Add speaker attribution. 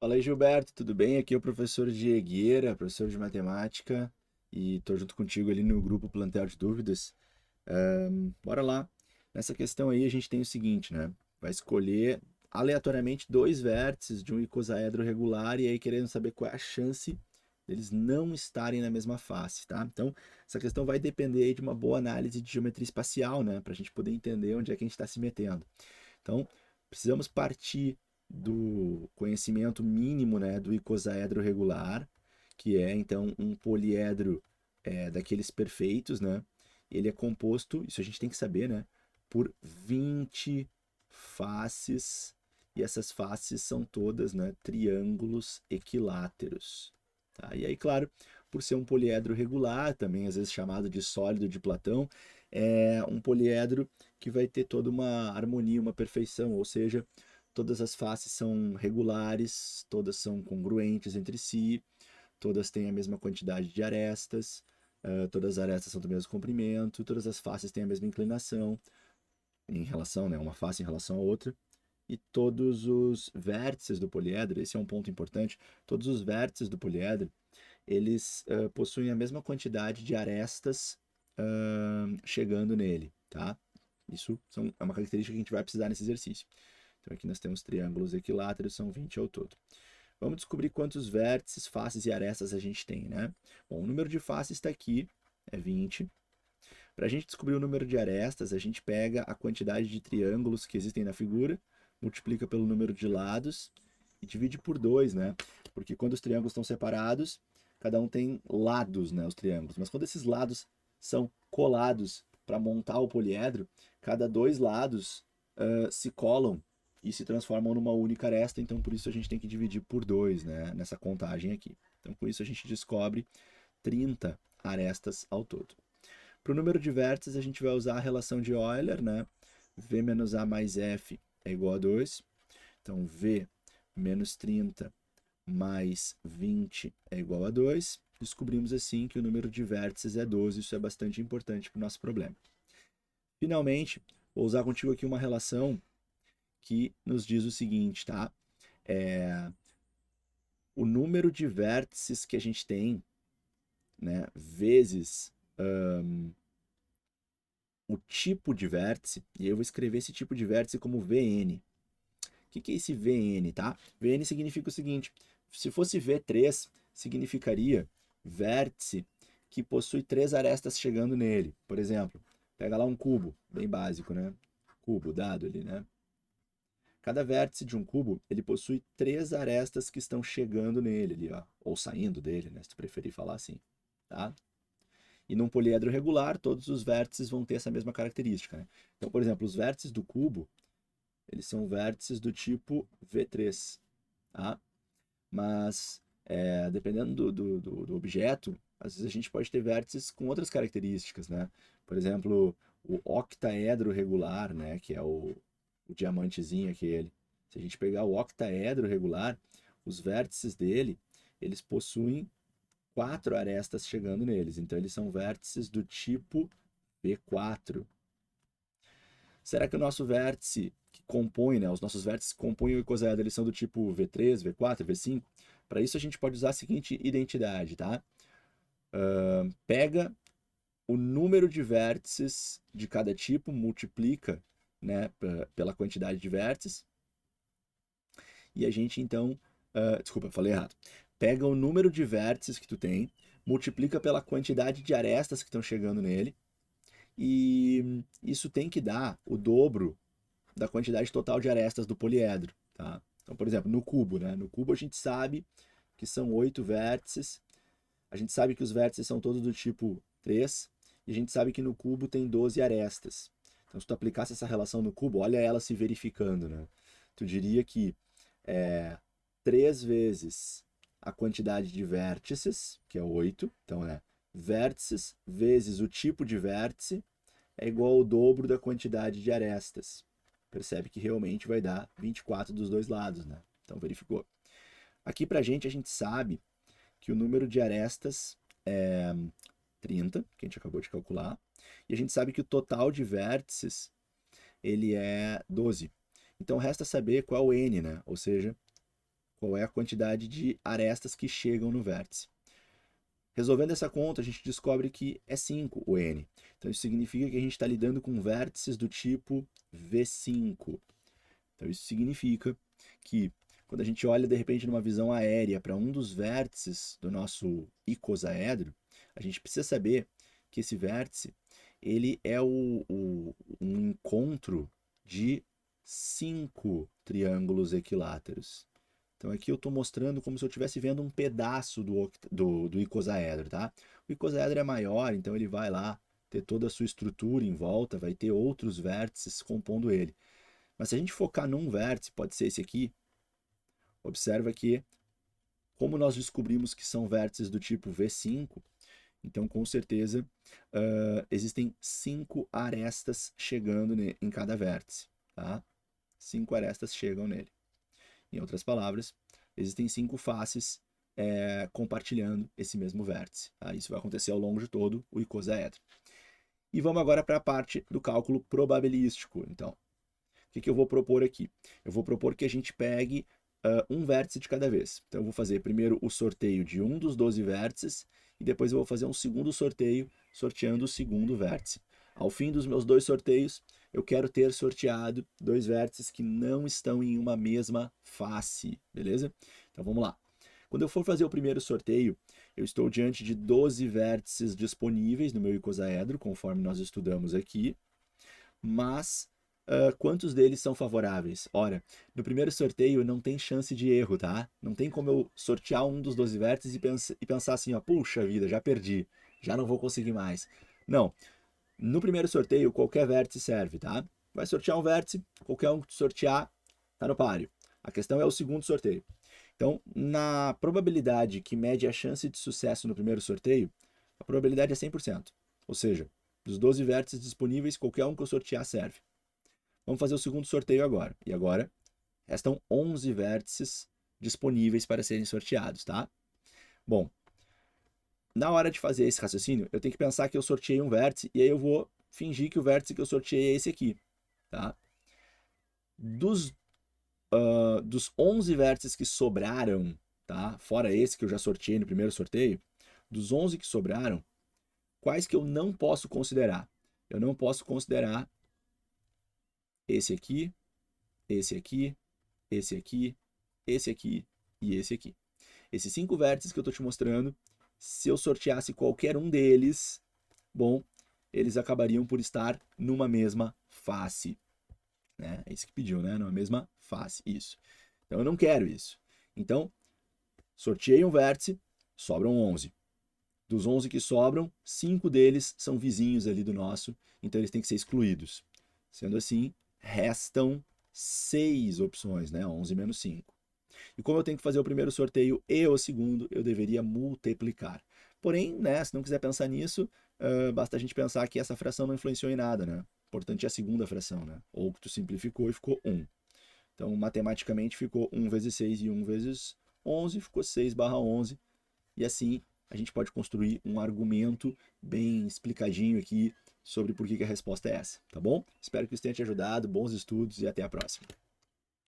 Speaker 1: Fala aí, Gilberto, tudo bem? Aqui é o professor Diegueira, professor de matemática, e tô junto contigo ali no grupo Plantel de Dúvidas. Bora lá. Nessa questão aí a gente tem o seguinte, né? Vai escolher aleatoriamente dois vértices de um icosaedro regular e aí querendo saber qual é a chance deles não estarem na mesma face, tá? Então, essa questão vai depender aí de uma boa análise de geometria espacial, né? Para a gente poder entender onde é que a gente está se metendo. Então, precisamos partir do conhecimento mínimo, né, do icosaedro regular, que é então um poliedro daqueles perfeitos, né? Ele é composto, isso a gente tem que saber, né, por 20 faces, e essas faces são todas, né, triângulos equiláteros. Tá? E aí, claro, por ser um poliedro regular, também às vezes chamado de sólido de Platão, é um poliedro que vai ter toda uma harmonia, uma perfeição, ou seja, todas as faces são regulares, todas são congruentes entre si, todas têm a mesma quantidade de arestas, todas as arestas são do mesmo comprimento, todas as faces têm a mesma inclinação em relação, né, uma face em relação à outra, e todos os vértices do poliedro, esse é um ponto importante, todos os vértices do poliedro, eles possuem a mesma quantidade de arestas chegando nele, tá? É uma característica que a gente vai precisar nesse exercício. Então aqui nós temos triângulos equiláteros, são 20 ao todo. Vamos descobrir quantos vértices, faces e arestas a gente tem, né? Bom, o número de faces está aqui, é 20. Para a gente descobrir o número de arestas, a gente pega a quantidade de triângulos que existem na figura, multiplica pelo número de lados e divide por 2, né? Porque quando os triângulos estão separados, cada um tem lados, né, os triângulos. Mas quando esses lados são colados para montar o poliedro, cada dois lados se colam e se transformam numa única aresta, então por isso a gente tem que dividir por 2, né, nessa contagem aqui. Então com isso a gente descobre 30 arestas ao todo. Para o número de vértices, a gente vai usar a relação de Euler, né? V menos A mais F é igual a 2. Então, V menos 30 mais 20 é igual a 2. Descobrimos assim que o número de vértices é 12. Isso é bastante importante para o nosso problema. Finalmente, vou usar contigo aqui uma relação que nos diz o seguinte, tá? É, o número de vértices que a gente tem, né, vezes o tipo de vértice, e eu vou escrever esse tipo de vértice como Vn. O que é esse Vn, tá? Vn significa o seguinte: se fosse V3, significaria vértice que possui três arestas chegando nele. Por exemplo, pega lá um cubo, bem básico, né? Cubo dado ali, né? Cada vértice de um cubo, ele possui três arestas que estão chegando nele ali, ó, ou saindo dele, né, se tu preferir falar assim, tá? E num poliedro regular, todos os vértices vão ter essa mesma característica, né? Então, por exemplo, os vértices do cubo, eles são vértices do tipo V3, tá? Mas, dependendo do objeto, às vezes a gente pode ter vértices com outras características, né? Por exemplo, o octaedro regular, né? Que é o diamantezinho aquele. Se a gente pegar o octaedro regular, os vértices dele, eles possuem quatro arestas chegando neles. Então, eles são vértices do tipo V4. Será que o nosso vértice que compõe, né, os nossos vértices que compõem o icosaedro, eles são do tipo V3, V4, V5? Para isso a gente pode usar a seguinte identidade, tá? Pega o número de vértices de cada tipo, multiplica, né, pela quantidade de vértices, e a gente então, desculpa, falei errado. Pega o número de vértices que tu tem, multiplica pela quantidade de arestas que estão chegando nele, e isso tem que dar o dobro da quantidade total de arestas do poliedro, tá? Então, por exemplo, no cubo, né? No cubo a gente sabe que são 8 vértices, a gente sabe que os vértices são todos do tipo 3, e a gente sabe que no cubo tem 12 arestas. Então, se tu aplicasse essa relação no cubo, olha ela se verificando, né? Tu diria que é 3 vezes a quantidade de vértices, que é 8, então é vértices vezes o tipo de vértice, é igual ao dobro da quantidade de arestas. Percebe que realmente vai dar 24 dos dois lados, né? Então verificou. Aqui pra gente, a gente sabe que o número de arestas é 30, que a gente acabou de calcular, e a gente sabe que o total de vértices ele é 12. Então resta saber qual é o n, né? Ou seja, qual é a quantidade de arestas que chegam no vértice. Resolvendo essa conta, a gente descobre que é 5 o n. Então isso significa que a gente está lidando com vértices do tipo V5. Então isso significa que quando a gente olha de repente numa visão aérea para um dos vértices do nosso icosaedro, a gente precisa saber que esse vértice ele é um encontro de 5 triângulos equiláteros. Então aqui eu estou mostrando como se eu estivesse vendo um pedaço do icosaedro, tá? O icosaedro é maior, então ele vai lá ter toda a sua estrutura em volta, vai ter outros vértices compondo ele. Mas se a gente focar num vértice, pode ser esse aqui, observa que, como nós descobrimos que são vértices do tipo V5, então com certeza existem 5 arestas chegando em cada vértice, tá? 5 arestas chegam nele. Em outras palavras, existem 5 faces compartilhando esse mesmo vértice. Tá? Isso vai acontecer ao longo de todo o icosaedro. E vamos agora para a parte do cálculo probabilístico. Então, o que eu vou propor aqui? Eu vou propor que a gente pegue um vértice de cada vez. Então, eu vou fazer primeiro o sorteio de um dos 12 vértices e depois eu vou fazer um segundo sorteio sorteando o segundo vértice. Ao fim dos meus 2 sorteios, eu quero ter sorteado 2 vértices que não estão em uma mesma face, beleza? Então vamos lá. Quando eu for fazer o primeiro sorteio, eu estou diante de 12 vértices disponíveis no meu icosaedro, conforme nós estudamos aqui, mas quantos deles são favoráveis? Ora, no primeiro sorteio não tem chance de erro, tá? Não tem como eu sortear um dos 12 vértices e pensar assim, ó, puxa vida, já perdi, já não vou conseguir mais. Não. No primeiro sorteio, qualquer vértice serve, tá? Vai sortear um vértice, qualquer um que tu sortear, tá no páreo. A questão é o segundo sorteio. Então, na probabilidade que mede a chance de sucesso no primeiro sorteio, a probabilidade é 100%. Ou seja, dos 12 vértices disponíveis, qualquer um que eu sortear serve. Vamos fazer o segundo sorteio agora. E agora, restam 11 vértices disponíveis para serem sorteados, tá? Bom, na hora de fazer esse raciocínio, eu tenho que pensar que eu sorteei um vértice e aí eu vou fingir que o vértice que eu sorteei é esse aqui, tá? Dos 11 vértices que sobraram, tá? Fora esse que eu já sorteei no primeiro sorteio, dos 11 que sobraram, quais que eu não posso considerar? Eu não posso considerar esse aqui, esse aqui, esse aqui, esse aqui e esse aqui. Esses 5 vértices que eu estou te mostrando, se eu sorteasse qualquer um deles, bom, eles acabariam por estar numa mesma face. Né? É isso que pediu, né? Numa mesma face, isso. Então eu não quero isso. Então, sorteei um vértice, sobram 11. Dos 11 que sobram, 5 deles são vizinhos ali do nosso, então eles têm que ser excluídos. Sendo assim, restam 6 opções, né? 11 menos 5. E como eu tenho que fazer o primeiro sorteio e o segundo, eu deveria multiplicar. Porém, né, se não quiser pensar nisso, basta a gente pensar que essa fração não influenciou em nada, né? O importante é a segunda fração, né? Ou que tu simplificou e ficou 1. Então, matematicamente, ficou 1 vezes 6 e 1 vezes 11, ficou 6/11. E assim, a gente pode construir um argumento bem explicadinho aqui sobre por que a resposta é essa, tá bom? Espero que isso tenha te ajudado, bons estudos e até a próxima.